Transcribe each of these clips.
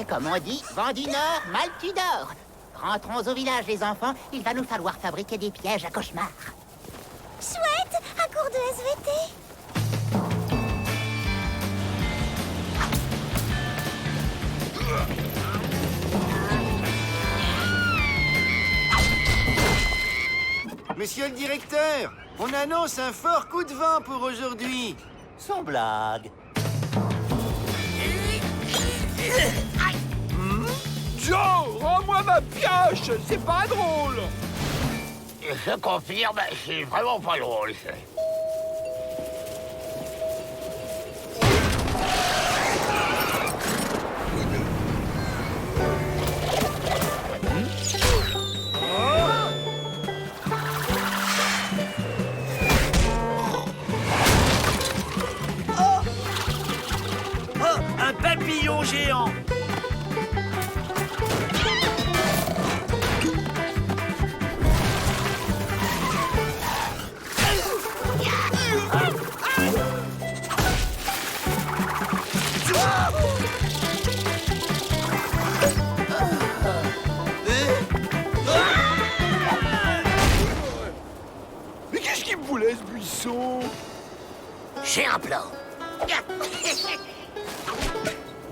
comme on dit, vent du Nord, mal tu dors. Rentrons au village, les enfants. Il va nous falloir fabriquer des pièges à cauchemars. Chouette, un cours de SVT. Monsieur le directeur, on annonce un fort coup de vent pour aujourd'hui. Sans blague. Joe, rends-moi ma pioche. C'est pas drôle. Je confirme, c'est vraiment pas drôle. Oh, un papillon géant. Mais qu'est-ce qu'il me voulait, ce buisson? J'ai un plan.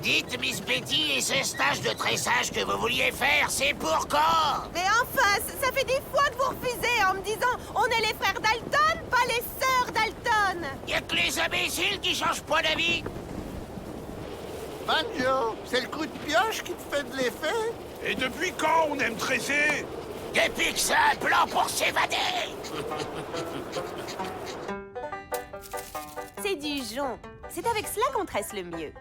Dites, Miss Betty, et ce stage de tressage que vous vouliez faire, c'est pour quand? Mais enfin, ça fait des fois que vous refusez en me disant on est les frères Dalton, pas les sœurs Dalton. Y'a que les imbéciles qui changent pas d'avis. Banjo, c'est le coup de pioche qui te fait de l'effet? Et depuis quand on aime tresser? Depuis que c'est un plan pour s'évader. C'est du jonc. C'est avec cela qu'on tresse le mieux.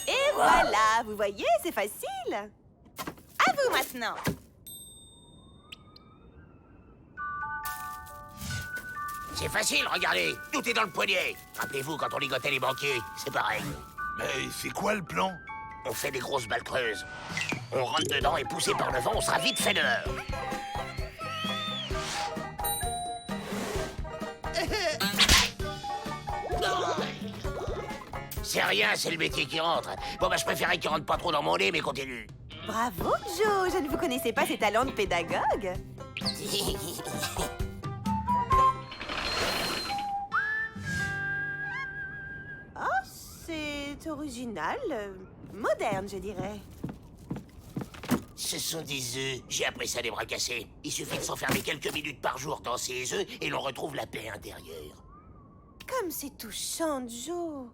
Et voilà, vous voyez, c'est facile. À vous maintenant. C'est facile, regardez. Tout est dans le poignet. Rappelez-vous quand on ligotait les banquiers, c'est pareil. Mais c'est quoi le plan? On fait des grosses balles creuses. On rentre dedans et poussé par le vent, on sera vite fait dehors. C'est rien, c'est le métier qui rentre. Bon, bah, je préférais qu'il rentre pas trop dans mon nez, mais continue. Bravo, Joe. Je ne vous connaissais pas ses talents de pédagogue. Oh, c'est original. Moderne, je dirais. Ce sont des œufs. J'ai appris ça des bras cassés. Il suffit de s'enfermer quelques minutes par jour dans ces œufs et l'on retrouve la paix intérieure. Comme c'est touchant, Joe.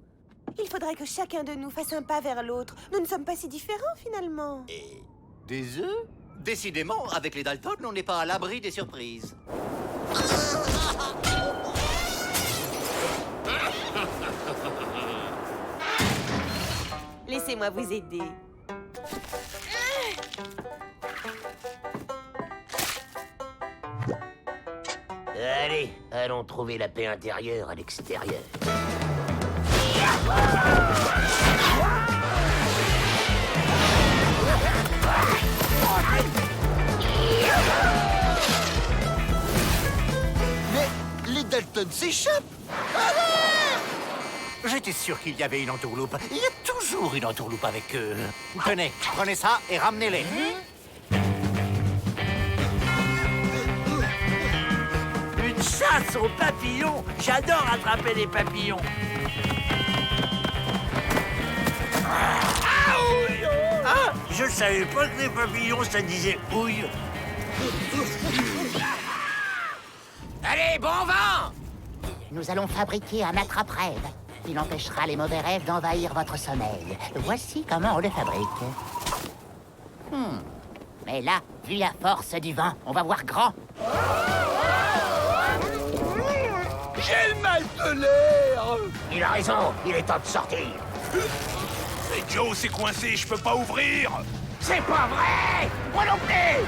Il faudrait que chacun de nous fasse un pas vers l'autre. Nous ne sommes pas si différents, finalement. Des œufs? Décidément, avec les Dalton, on n'est pas à l'abri des surprises. Laissez-moi vous aider. Allez, allons trouver la paix intérieure à l'extérieur. Mais les Dalton s'échappent! J'étais sûr qu'il y avait une entourloupe. Il y a toujours une entourloupe avec eux. Tenez, prenez ça et ramenez-les. Une chasse aux papillons. J'adore attraper les papillons. Ah, je savais pas que les papillons, ça disait ouille. Allez, bon vent! Nous allons fabriquer un attrape-rêve. Il empêchera les mauvais rêves d'envahir votre sommeil. Voici comment on le fabrique. Mais là, vu la force du vent, on va voir grand. J'ai le mal de l'air. Il a raison, il est temps de sortir. Mais Joe s'est coincé, je peux pas ouvrir. C'est pas vrai! Moi non plus!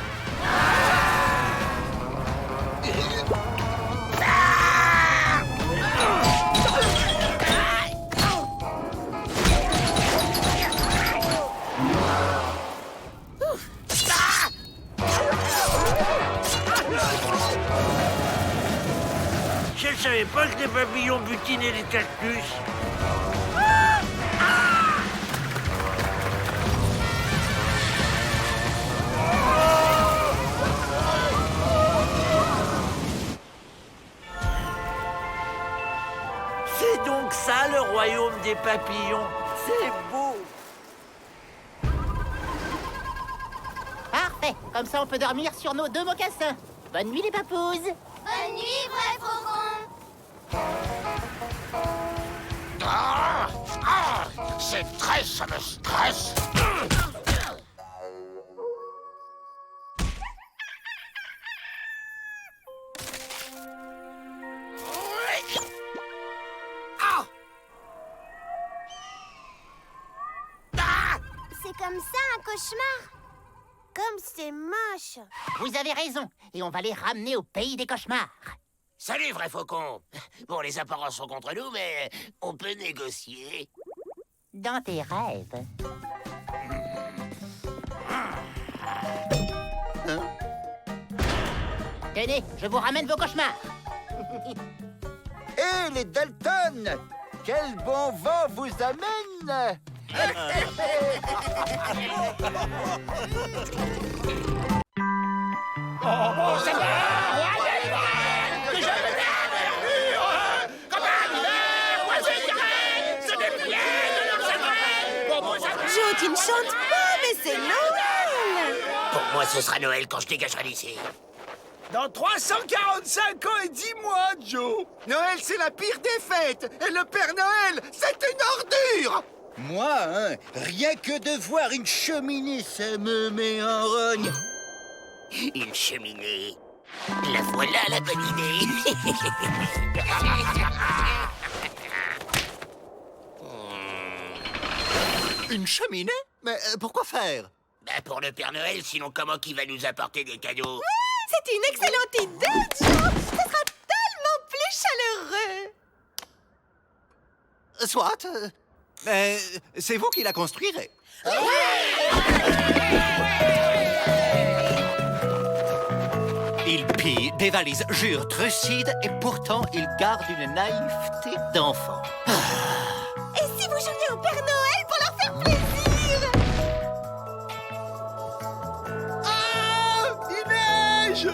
Je savais pas que les papillons butinaient les cactus. ça, le royaume des papillons. C'est beau. Parfait. Comme ça, on peut dormir sur nos 2 mocassins. Bonne nuit, les papouses. Bonne nuit, vrai faucon. Ces tresses, ça me stresse. C'est comme ça un cauchemar. Comme c'est moche. Vous avez raison. Et on va les ramener au pays des cauchemars. Salut, vrai faucon. Bon, les apparences sont contre nous, mais on peut négocier. Dans tes rêves. Tenez, je vous ramène vos cauchemars. Hé, les Dalton! Quel bon vent vous amène! Joe, tu ne chantes pas, mais c'est Noël. Pour moi, ce sera Noël quand je dégagerai d'ici. Dans 345 ans et 10 mois, Joe. Noël, c'est la pire des fêtes! Et le Père Noël, c'est une ordure! Moi, hein, rien que de voir une cheminée, ça me met en rogne. Une cheminée. La voilà, la bonne idée. Une cheminée? Mais pourquoi faire? Bah pour le Père Noël, sinon comment qu'il va nous apporter des cadeaux? C'est une excellente idée, Joe. Ce sera tellement plus chaleureux. Soit. Mais c'est vous qui la construirez. Il pille, dévalise, jure, trucide, et pourtant il garde une naïveté d'enfant. Et si vous jouiez au Père Noël pour leur faire plaisir? Il neige.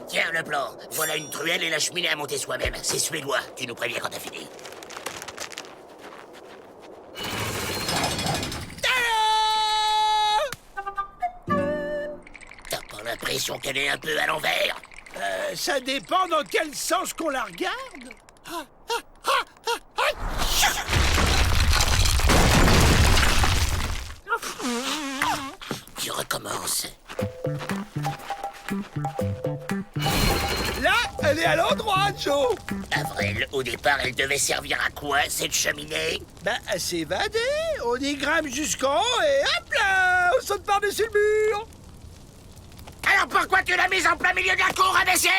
Tiens le plan. Voilà une truelle et la cheminée à monter soi-même. C'est suédois. Tu nous préviens quand t'as fini. T'as pas l'impression qu'elle est un peu à l'envers? Ça dépend dans quel sens qu'on la regarde. Tu recommences. Là, elle est à l'endroit, Joe. Avril, au départ, elle devait servir à quoi, cette cheminée? Ben, à s'évader. On y grimpe jusqu'en haut et hop là, on saute par-dessus le mur. Alors pourquoi tu l'as mise en plein milieu de la cour, imbécile?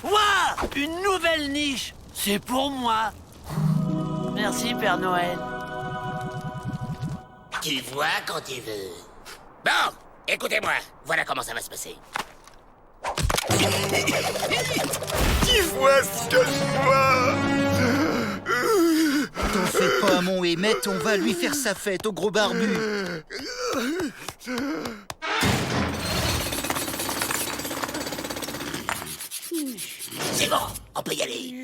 Ouah, une nouvelle niche. C'est pour moi. Merci, Père Noël. Tu vois quand tu veux. Bon, écoutez-moi. Voilà comment ça va se passer. Tu vois ce que je vois? T'en fais pas, mon Emmett, on va lui faire sa fête au gros barbu. C'est bon, on peut y aller.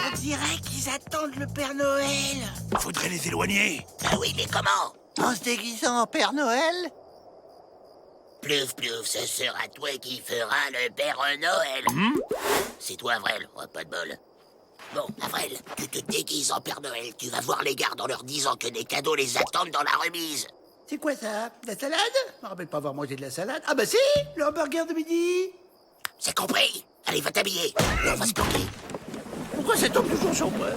On dirait qu'ils attendent le Père Noël. Faudrait les éloigner. Ah oui, mais comment? En se déguisant en Père Noël? Plouf, plouf, ce sera toi qui feras le Père Noël. C'est toi, Avril, oh, pas de bol. Bon, Avril, tu te déguises en Père Noël. Tu vas voir les gardes en leur disant que des cadeaux les attendent dans la remise. C'est quoi ça? De la salade? Je me rappelle pas avoir mangé de la salade. Ah bah si, le hamburger de midi. C'est compris? Allez, va t'habiller. Là, on va se planquer. Pourquoi cet homme toujours sur moi?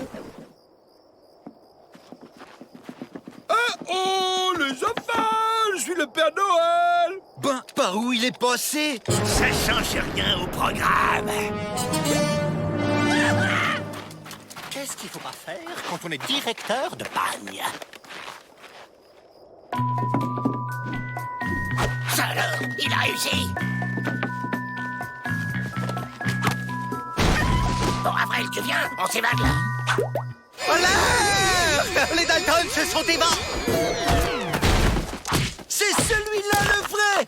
Oh, les enfants! Je suis le Père Noël! Ben, par où il est passé? Ça change rien au programme. Qu'est-ce qu'il faut pas faire quand on est directeur de bagne? Ça alors, il a réussi. Bon, Avril, tu viens? On s'évade là. Les Dalton se sont évadés. C'est celui-là le vrai.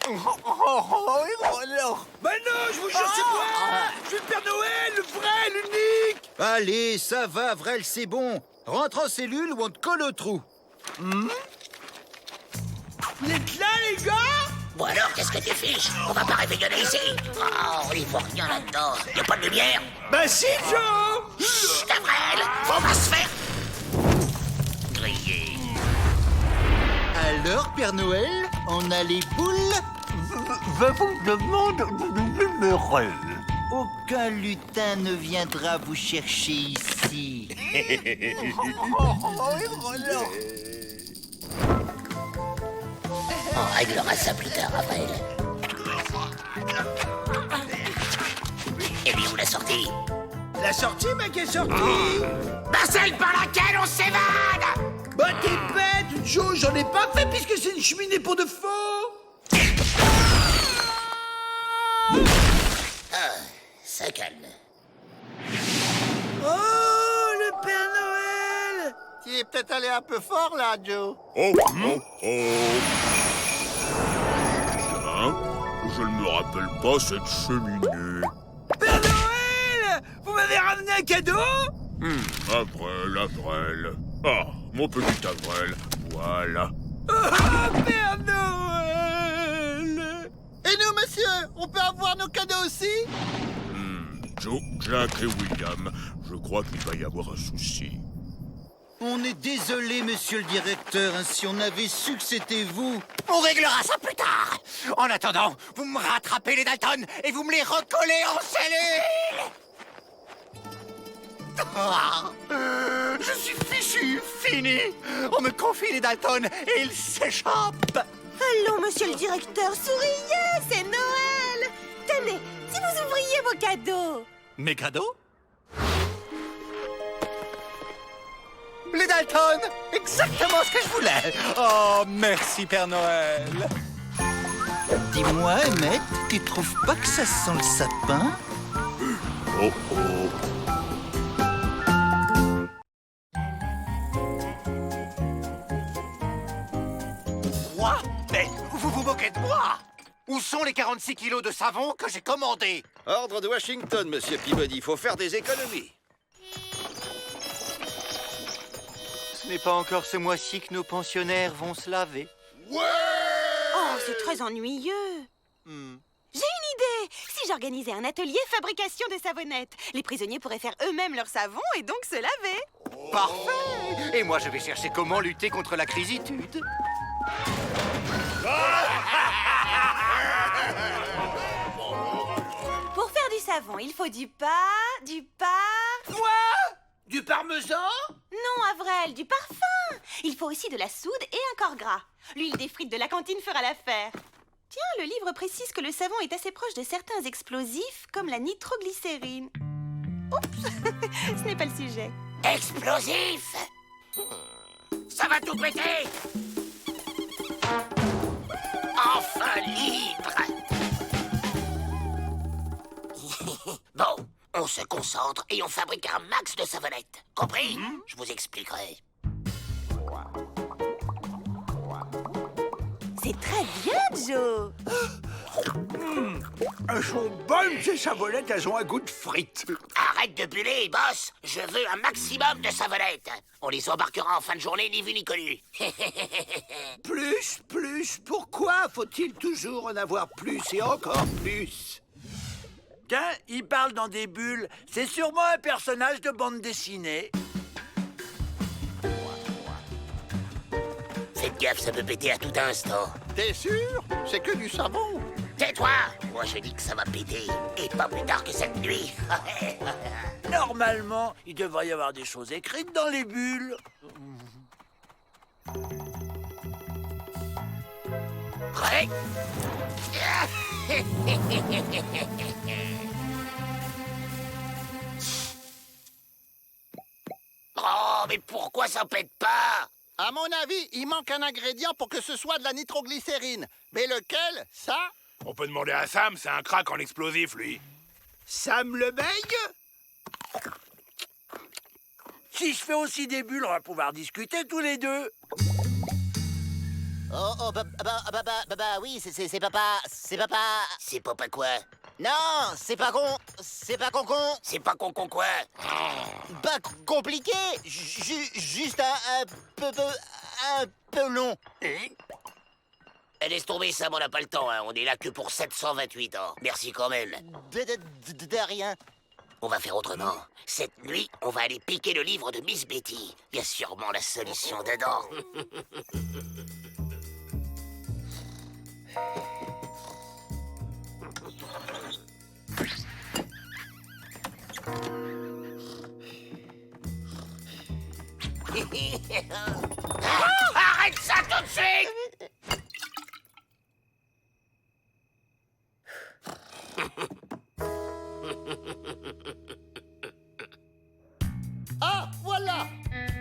Ben non, je vous jure, c'est moi. Je suis le Père Noël, le vrai, l'unique. Allez, ça va, Avril, c'est bon. Rentre en cellule ou on te colle au trou. Vous êtes là, les gars? Bon alors, qu'est-ce que tu fiches? On va pas réveillonner ici. Oh, il faut rien là-dedans. Y a pas de lumière. Ben si, Joe. Chut, Avril, on va se faire griller. Alors, Père Noël, on a les boules? Je vous demande de numérer. Aucun lutin ne viendra vous chercher ici. On réglera ça plus tard, Avril. Et bien, où la sortie? La sortie, mec, est sortie. Bah, celle par laquelle on s'évade! Bah t'es bête, Joe, j'en ai pas fait puisque c'est une cheminée pour de faux. Ça calme. Oh, le Père Noël. Tu es peut-être allé un peu fort là, Joe. Oh. Je ne me rappelle pas cette cheminée. Père Noël, vous m'avez ramené un cadeau? Avril. Ah, mon petit Avril, voilà. Ah, Père Noël. Et nous, monsieur, on peut avoir nos cadeaux aussi? Joe, Jack et William, je crois qu'il va y avoir un souci. On est désolé, monsieur le directeur, hein, si on avait su que c'était vous. On réglera ça plus tard. En attendant, vous me rattrapez les Dalton et vous me les recollez en cellule. Je suis fichu, fini. On me confie les Dalton et ils s'échappent. Allons, monsieur le directeur, souriez, c'est Noël. Tenez, si vous ouvriez vos cadeaux. Mes cadeaux? Les Dalton, exactement ce que je voulais. Oh, merci Père Noël. Dis-moi, Emmett, tu trouves pas que ça sent le sapin? Oh. Quoi? Mais vous vous moquez de moi? Où sont les 46 kilos de savon que j'ai commandés? Ordre de Washington, monsieur Peabody. Faut faire des économies. Ce n'est pas encore ce mois-ci que nos pensionnaires vont se laver. Oh, c'est très ennuyeux. J'ai une idée. Si j'organisais un atelier fabrication de savonnettes, les prisonniers pourraient faire eux-mêmes leur savon et donc se laver. Parfait. Et moi, je vais chercher comment lutter contre la crisitude. Pour faire du savon, il faut du parmesan. Du parmesan? Non, Avril, du parfum. Il faut aussi de la soude et un corps gras. L'huile des frites de la cantine fera l'affaire. Tiens, le livre précise que le savon est assez proche de certains explosifs, comme la nitroglycérine. Oups, ce n'est pas le sujet. Explosif! Ça va tout péter! Enfin libre! Bon, on se concentre et on fabrique un max de savonnettes. Compris? Je vous expliquerai. C'est très bien, Joe. Elles sont bonnes, ces savonnettes, elles ont un goût de frites. Arrête de buller, boss! Je veux un maximum de savonnettes. On les embarquera en fin de journée, ni vu ni connu. Plus, pourquoi faut-il toujours en avoir plus et encore plus? Tiens, il parle dans des bulles. C'est sûrement un personnage de bande dessinée. Faites gaffe, ça peut péter à tout instant. T'es sûr? C'est que du savon. Tais-toi! Moi, je dis que ça va péter. Et pas plus tard que cette nuit. Normalement, il devrait y avoir des choses écrites dans les bulles. Prêt? Oh, mais pourquoi ça pète pas? À mon avis, il manque un ingrédient pour que ce soit de la nitroglycérine. Mais lequel? Ça? On peut demander à Sam, c'est un crack en explosif, lui. Sam le beigne? Si je fais aussi des bulles, on va pouvoir discuter tous les deux. Oh, oui, c'est papa. C'est papa. C'est pas quoi? Non, c'est pas con. C'est pas con. C'est pas con quoi? Pas compliqué. Juste un peu long. Laisse tomber, Sam, on n'a pas le temps, hein. On est là que pour 728 ans. Merci quand même. De rien. On va faire autrement. Cette nuit, on va aller piquer le livre de Miss Betty. Il y a sûrement la solution dedans. Arrête ça tout de suite! Ah, voilà!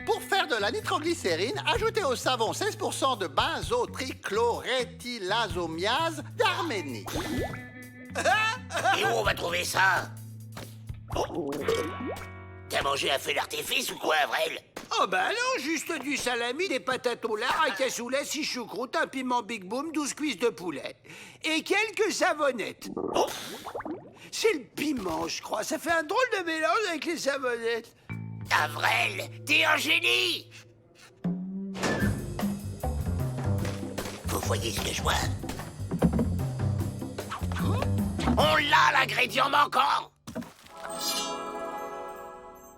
Pour faire de la nitroglycérine, ajoutez au savon 16% de benzotrichloroéthylazomiase d'Arménie. Et où on va trouver ça? T'as mangé un feu d'artifice ou quoi, Avril? Oh bah non, juste du salami, des patates au lard, un cassoulet, 6 choucroutes, un piment Big Boom, 12 cuisses de poulet. Et quelques savonnettes. Oh, c'est le piment, je crois. Ça fait un drôle de mélange avec les savonnettes. Avril, t'es un génie! Vous voyez ce que je vois? On l'a, l'ingrédient manquant!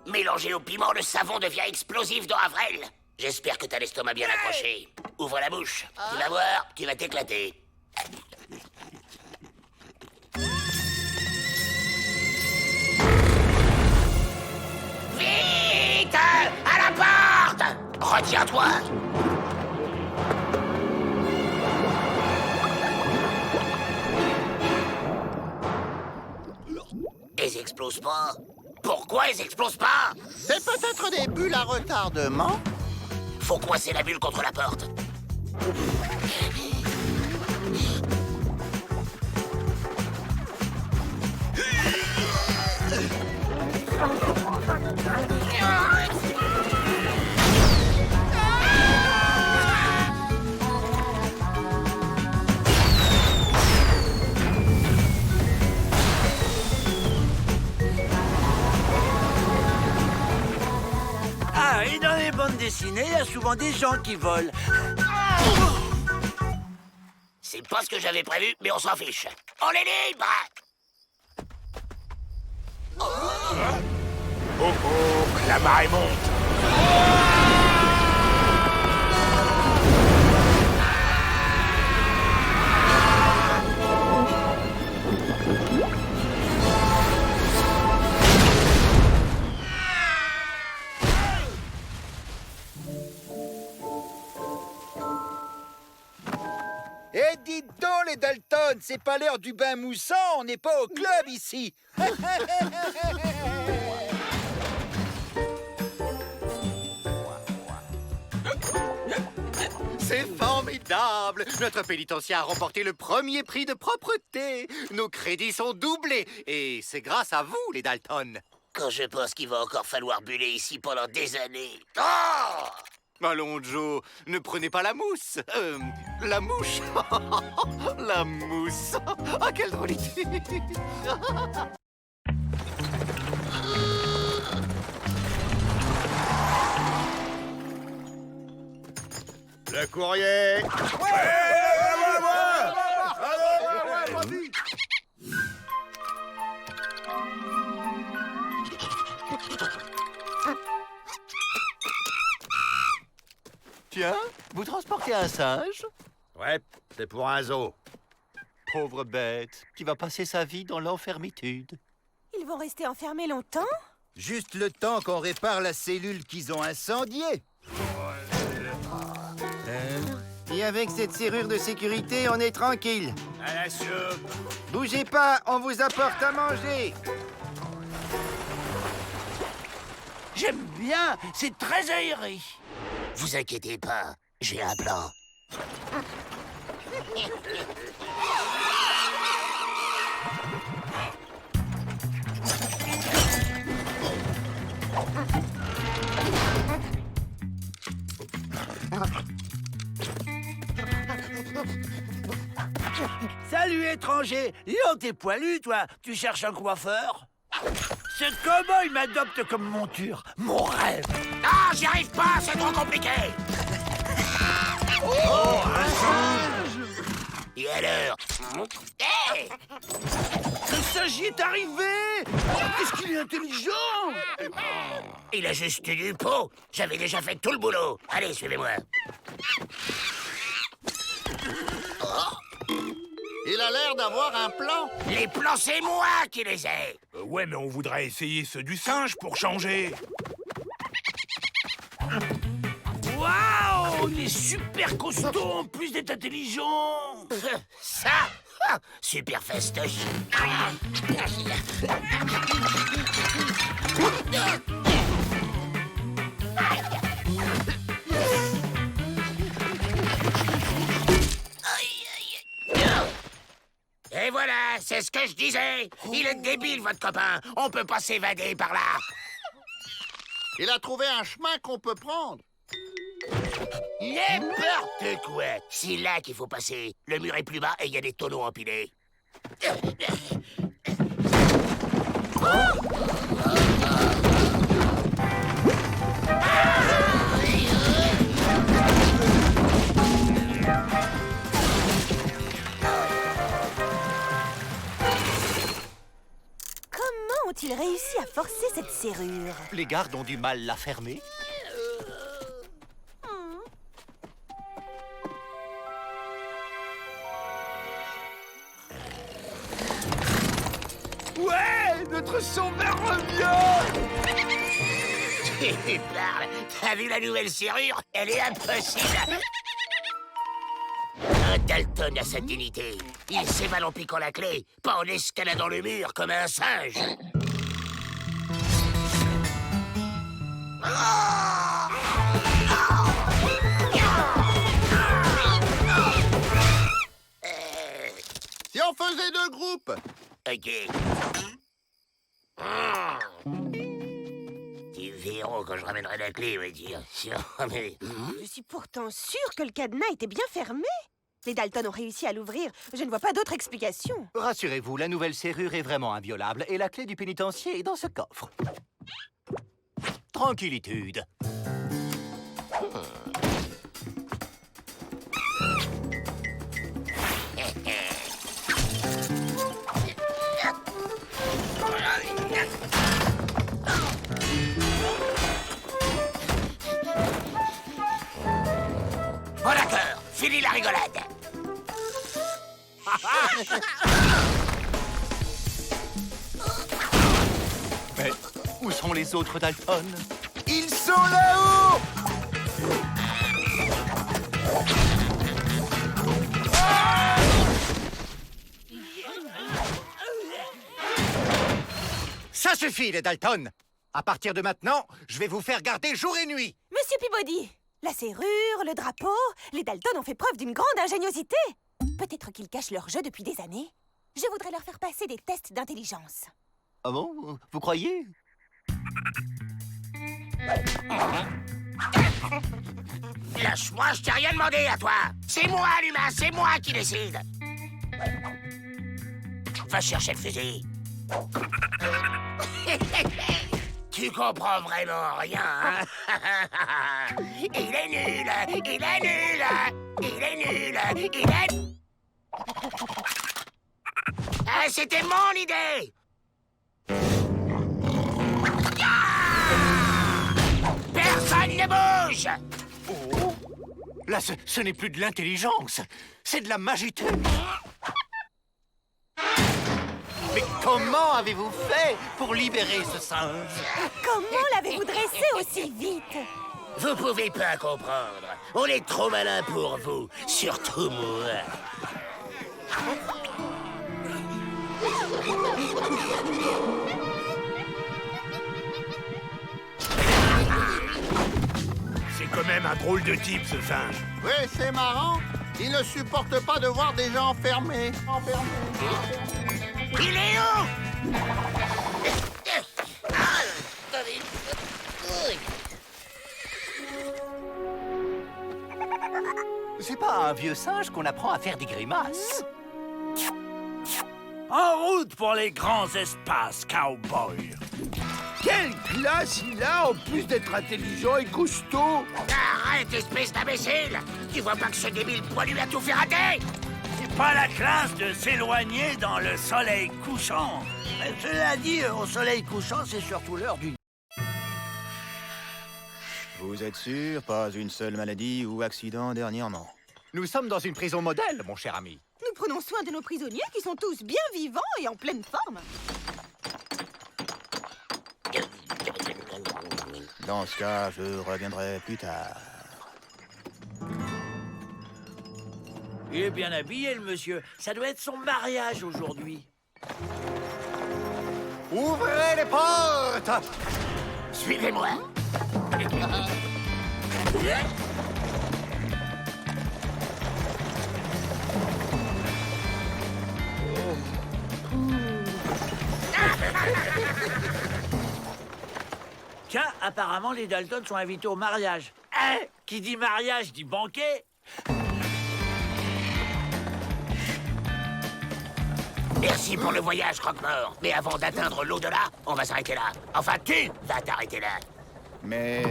Mélangé au piment, le savon devient explosif dans Avril. J'espère que t'as l'estomac bien accroché. Ouvre la bouche. Tu vas voir, tu vas t'éclater. Vite! À la porte! Retiens-toi! Ils explosent pas. Pourquoi ils explosent pas? C'est peut-être des bulles à retardement. Faut coincer la bulle contre la porte. Ah, et dans les bandes dessinées, il y a souvent des gens qui volent. C'est pas ce que j'avais prévu, mais on s'en fiche. On est libre! Oh oh, la marée monte. Eh, dites donc, les Dalton, c'est pas l'heure du bain moussant, on n'est pas au club ici. C'est formidable! Notre pénitencier a remporté le premier prix de propreté. Nos crédits sont doublés. Et c'est grâce à vous, les Dalton. Quand je pense qu'il va encore falloir buller ici pendant des années. Oh! Allons, Joe, ne prenez pas la mousse. La mouche. La mousse. Ah, quelle drôle idée. Le courrier. Tiens, vous transportez un singe? Ouais, c'est pour un zoo. Pauvre bête, qui va passer sa vie dans l'enfermitude. Ils vont rester enfermés longtemps? Juste le temps qu'on répare la cellule qu'ils ont incendiée. Et avec cette serrure de sécurité, on est tranquille. À la soupe. Bougez pas, on vous apporte à manger. J'aime bien, c'est très aéré. Vous inquiétez pas, j'ai un plan. Salut, étranger. Yo, t'es poilu, toi. Tu cherches un coiffeur? Ce cow-boy m'adopte comme monture. Mon rêve. Ah, j'y arrive pas, c'est trop compliqué. Oh, un singe. Et alors? Hey! Le singe y est arrivé. Qu'est-ce qu'il est intelligent. Il a juste du pot. J'avais déjà fait tout le boulot. Allez, suivez-moi. Il a l'air d'avoir un plan. Les plans, c'est moi qui les ai. Ouais, mais on voudrait essayer ceux du singe pour changer. Waouh, il est super costaud en plus d'être intelligent. Ça, super fastoche. Et voilà, c'est ce que je disais. Il est débile, votre copain. On peut pas s'évader par là. Il a trouvé un chemin qu'on peut prendre. N'importe quoi. C'est là qu'il faut passer. Le mur est plus bas et il y a des tonneaux empilés. Comment ont-ils réussi à forcer cette serrure? Les gardes ont du mal la fermer. Ouais, notre sauveur revient. Tu parles. T'as vu la nouvelle serrure? Elle est impossible. Un Dalton a sa dignité. Il s'évade en piquant la clé, pas en escaladant le mur comme un singe. Si on faisait deux groupes. Ok. Tu verras quand je ramènerai la clé, oui, bien sûr. Mais... Je suis pourtant sûre que le cadenas était bien fermé. Les Dalton ont réussi à l'ouvrir. Je ne vois pas d'autre explication. Rassurez-vous, la nouvelle serrure est vraiment inviolable et la clé du pénitencier est dans ce coffre. Tranquillitude. Bon d'accord, fini la rigolade. Mais où sont les autres Dalton? Ils sont là-haut. Ça suffit, les Dalton. À partir de maintenant, je vais vous faire garder jour et nuit. Monsieur Peabody, la serrure, le drapeau, les Dalton ont fait preuve d'une grande ingéniosité. Peut-être qu'ils cachent leur jeu depuis des années. Je voudrais leur faire passer des tests d'intelligence. Ah bon? Vous croyez? Lâche-moi, je t'ai rien demandé à toi. C'est moi, l'humain, c'est moi qui décide. Va chercher le fusil. Tu comprends vraiment rien, hein? Il est nul, il est nul, il est nul, il est... Ah, c'était mon idée! Personne ne bouge! Oh. Là, ce n'est plus de l'intelligence, c'est de la magité. Mais comment avez-vous fait pour libérer ce singe? Comment l'avez-vous dressé aussi vite? Vous pouvez pas comprendre. On est trop malin pour vous, surtout moi. C'est quand même un drôle de type, ce singe. Oui, c'est marrant. Il ne supporte pas de voir des gens enfermés. Il est où? C'est pas un vieux singe qu'on apprend à faire des grimaces. En route pour les grands espaces, cowboy. Quelle classe il a, en plus d'être intelligent et costaud! Arrête, espèce d'imbécile! Tu vois pas que ce débile poilu a tout fait rater? C'est pas la classe de s'éloigner dans le soleil couchant. Mais cela dit, au soleil couchant, c'est surtout l'heure du... Vous êtes sûr? Pas une seule maladie ou accident dernièrement? Nous sommes dans une prison modèle, mon cher ami. Nous prenons soin de nos prisonniers qui sont tous bien vivants et en pleine forme. Dans ce cas, je reviendrai plus tard. Il est bien habillé, le monsieur. Ça doit être son mariage aujourd'hui. Ouvrez les portes! Suivez-moi! Tiens, apparemment, les Dalton sont invités au mariage. Hein? Qui dit mariage dit banquet. Merci pour le voyage, Croque-Mort. Mais avant d'atteindre l'au-delà, on va s'arrêter là. Enfin, tu vas t'arrêter là. Mais...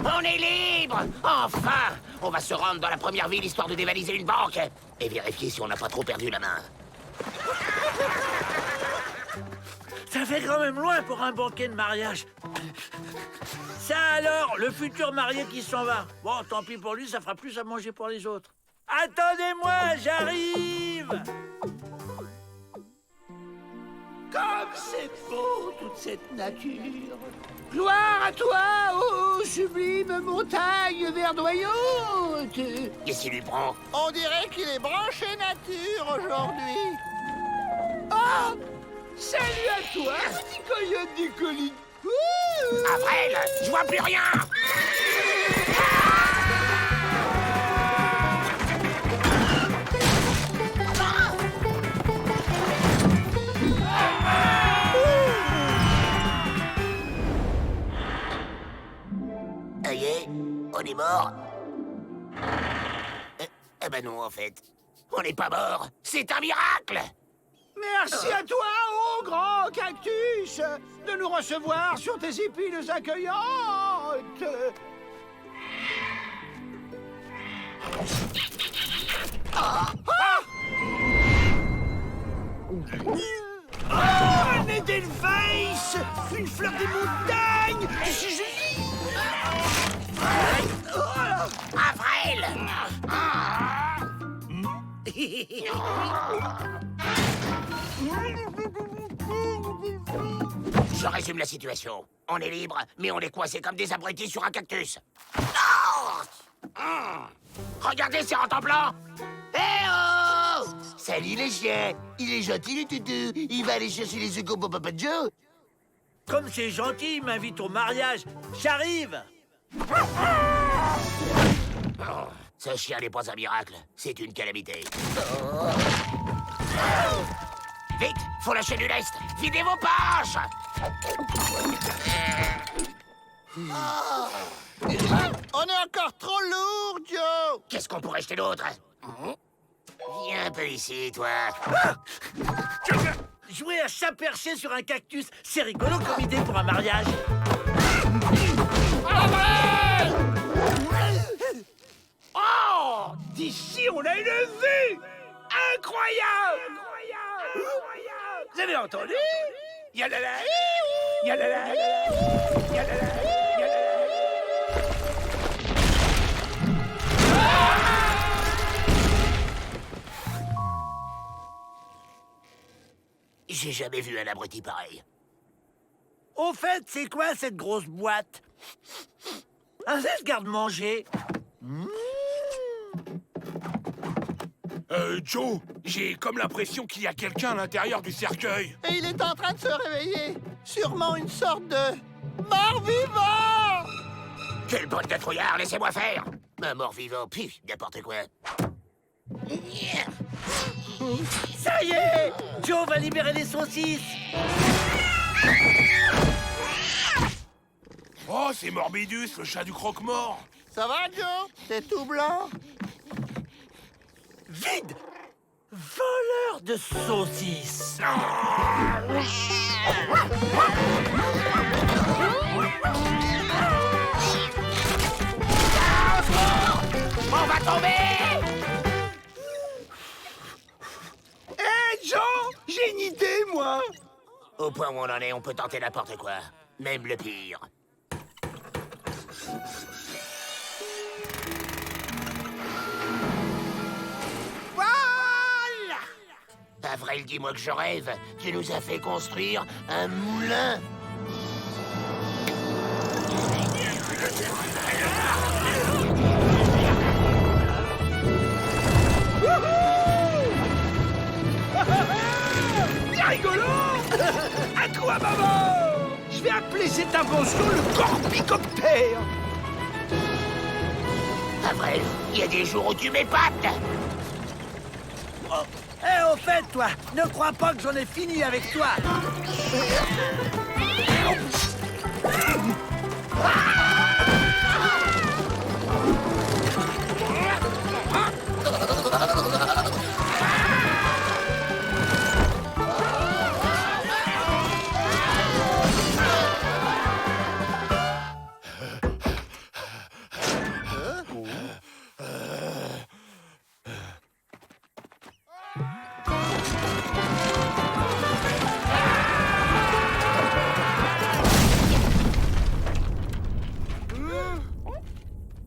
On est libre! Enfin! On va se rendre dans la première ville histoire de dévaliser une banque. Et vérifier si on n'a pas trop perdu la main. Ça fait quand même loin pour un banquet de mariage. Ça alors, le futur marié qui s'en va. Bon, tant pis pour lui, ça fera plus à manger pour les autres. Attendez-moi, j'arrive! Comme c'est beau, toute cette nature! Gloire à toi, ô sublime montagne verdoyante! Qu'est-ce qui lui prend? On dirait qu'il est branché nature aujourd'hui. Ah! Salut à toi, petit coyote du colis! Avril, je vois plus rien! Ça y est, on est mort. Eh ben non, en fait. On n'est pas mort. C'est un miracle! Merci à toi, ô grand cactus, de nous recevoir sur tes épines accueillantes. Un Edelweiss, une fleur des montagnes, c'est joli. Avril! Je résume la situation. On est libre, mais on est coincé comme des abrutis sur un cactus. Regardez ces en blanc. Eh oh! Salut les chiens. Il est gentil le toutou. Il va aller chercher les secours pour Papa Joe. Comme c'est gentil, il m'invite au mariage. J'arrive! Ce chien n'est pas un miracle. C'est une calamité. Vite, faut lâcher du lest. Videz vos poches. On est encore trop lourd, Joe. Qu'est-ce qu'on pourrait jeter d'autre? Viens un peu ici, toi. Jouer à chat perché sur un cactus, c'est rigolo comme idée pour un mariage. Oh! D'ici, on a une vue incroyable! Vous avez entendu? Yalala! Yalala! Yalala! J'ai jamais vu un abruti pareil. Au fait, c'est quoi cette grosse boîte? Un garde-manger. Joe, j'ai comme l'impression qu'il y a quelqu'un à l'intérieur du cercueil. Et il est en train de se réveiller. Sûrement une sorte de mort-vivant. Quelle bande de trouillards, laissez-moi faire. Un mort-vivant, pif, n'importe quoi. Ça y est, Joe va libérer les saucisses. Oh, c'est Morbidus, le chat du croque-mort. Ça va, Joe? T'es tout blanc. Vide. Voleur de saucisses. On va tomber! Hé, Joe! J'ai une idée, moi! Au point où on en est, on peut tenter n'importe quoi. Même le pire. Voilà! Avril, dis-moi que je rêve. Tu nous as fait construire un moulin. C'est rigolo! À quoi, maman? Je vais appeler cette invention le Corpicoptère. Avril, il y a des jours où tu m'épates. Oh. Au fait, toi, ne crois pas que j'en ai fini avec toi.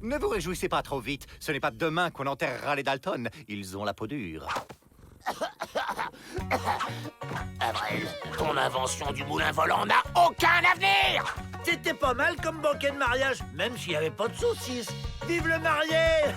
Ne vous réjouissez pas trop vite. Ce n'est pas demain qu'on enterrera les Dalton. Ils ont la peau dure. Avril, ton invention du moulin volant n'a aucun avenir. C'était pas mal comme banquet de mariage, même s'il n'y avait pas de saucisses. Vive le marié!